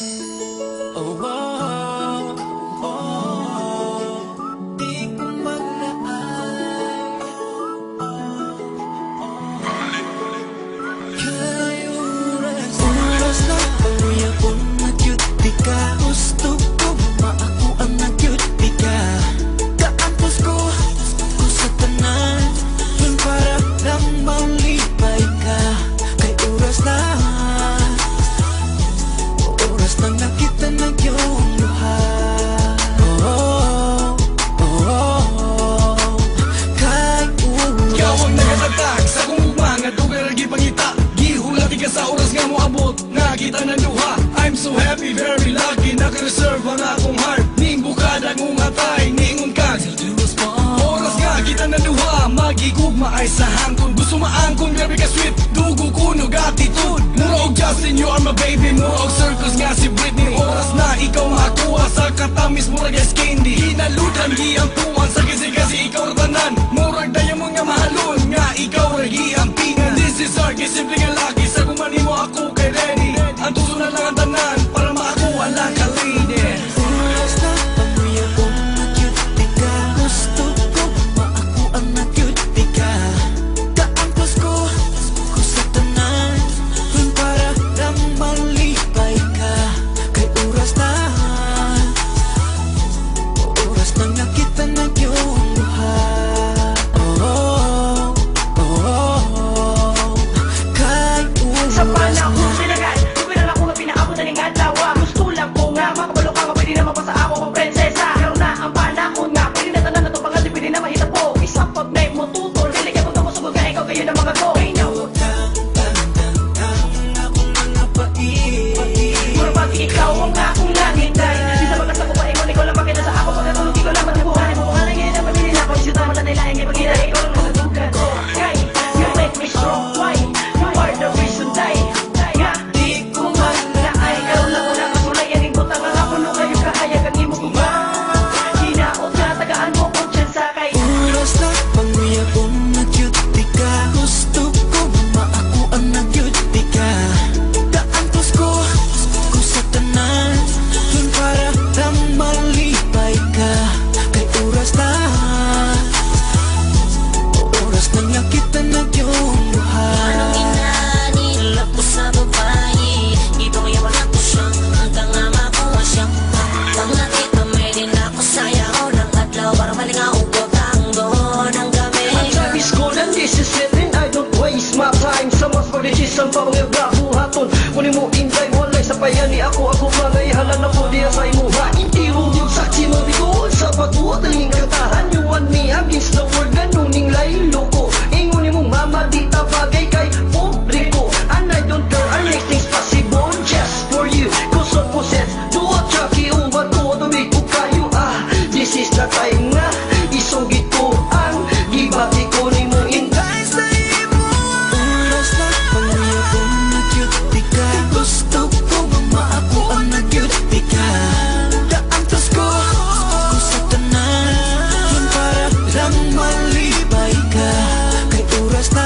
Oh, oh, oh, di ko maglaan. Kay oras na panguyab ko na cute di ka. Gusto ko maakuan na cute di ka. Kaantos ko sa tanan, yun para lang malipay ka. Kay oras na nakita na yung luha. Oh, oh, oh, oh. Kay oras ikaw ang nagatatag sa kong mga dugar gipangita. Gihulati ka sa oras nga mo abot, nakita ng luha. I'm so happy, very lucky, nakareserve ang akong heart. Ning bukada kong atay, ningon kag oras nga kita ng luha. Magigugma ay sa hangkod, gusto maangkon, grabe ka sweet. Dugo kunog attitude, mura og Justin, you are my baby. Mura og circles nga si Britney. Oras na ikaw makuha sa katamis, murag as candy. Hinalutan giyang tuwan sa kasi ikaw ratanan. Murag diamond nga mahalon, nga ikaw giyang pingan. This is our simple nga laki, sa kumani mo ako kay ready. Ang tuso na lang ang tanan, para makakuha lang ka lady. oras na panguyab ko na cute di ka. Gusto ko maakuan na cute di ka. Kaangkos ko sa tanan, yun para lang malipay ka. Kay oras na nakita na yung luha. Oh, oh, oh, oh. Kay Sa oras na panahon sinagan, tuwiran ako nga pinaabot na ning adlaw. Gusto lang ko nga makabalo ka nga pwede na mapasa ako kong prinsesa. Pero na ang panahon nga, pwede na tanan na to pangal, di pwede na mahita po. Isa pag na mo tutol, dili ka kung masugod ka, ikaw kayo na mga ko. Ay na mo akong mga pait. mura pag ikaw ang akong langit day. Di sa bagas ako pa ingon, ikaw lang makita sa ako. Pagkatulog ikaw lang matibuhan, ibubuhan lang yun ang pamilya na ako. Isip naman na nila, hindi pag-ina, ikaw lang nakadugan ko. Kay, you make me strong, why? You are the reason day. Nga, di ko man na ay ikaw lang ko nakasulayan. Yung butang ang ako nung kayo kahayag ang imo kuba. Hinaot na tagaan mo kung tsansa kay. Oras na panguyab ko na cute di ka. Gusto ko maakuan na cute di ka. Kaantos ko sa tanan, yun para lang malipay ka. Kay oras na nakita na yung luha. Anong inanilap ko sa babae? Dito kaya wala ko siya, hanggang nga makuha siya. Mga tita, may din ako sayaw ng adlaw, para malingaw ko tango ng gabi. Ang sabi ko ng 17, I don't waste my time. Sa mas pag-dechisyon pa mga buhaton. Kunin mo inday, walay sa payani ako. Ako mga ihalan ako diya sa imuha. Hindi rugod saksi mo bigoon sa patuwa taling katahan. You want me against the world, ganuning laylo ko. Ingunin mo mama, di ta bagay kay publiko. And I don't care, I make things possible just for you. Cause of possess, do a chucky, ubat ko, tumig ko kayo. This is the time nga, isugit ko ang gibati ko ni mo inday sa imo. Oras na panguyab ko na cute di ka. Gusto ko maakuan na cute di ka. Kaantos ko sa tanan, yun para lang malipay ka. Kay oras na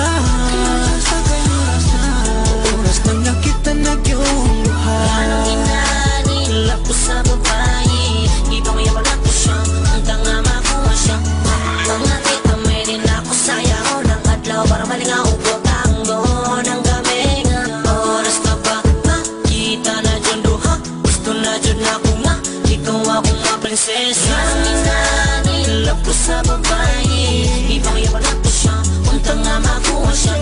nakita na yung luha. Anong inanilap ko sa babae? Dito kaya wala ko siya, hanggang nga makuha siya. Mga tita, may din ako sayaw ng adlaw, para malingaw ko tango ng gabi. Oras na ba, nakita na dyan duha. Gusto na dyan ako nga, ikaw akong mga prinsesa. Anong inanilap ko sa babae? Dito kaya wala ko siya, hanggang nga makuha siya.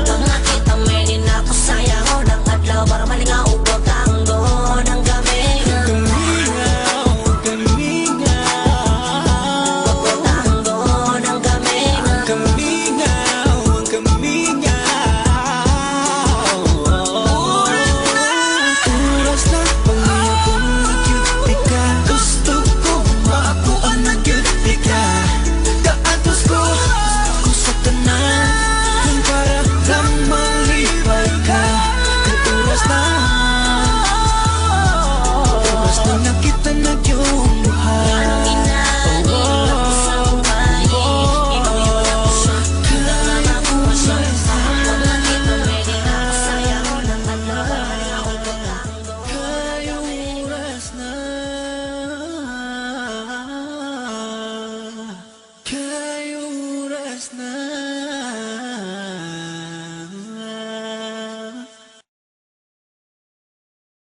Mga tita, may din ako sayaw ng adlaw, para malingaw ko tango ng gabi. Tango ng gabi. Kamingaw, ang kamingaw. Oras na panguyab ko na cute di ka. Gusto ko maakuan na cute di ka. oras na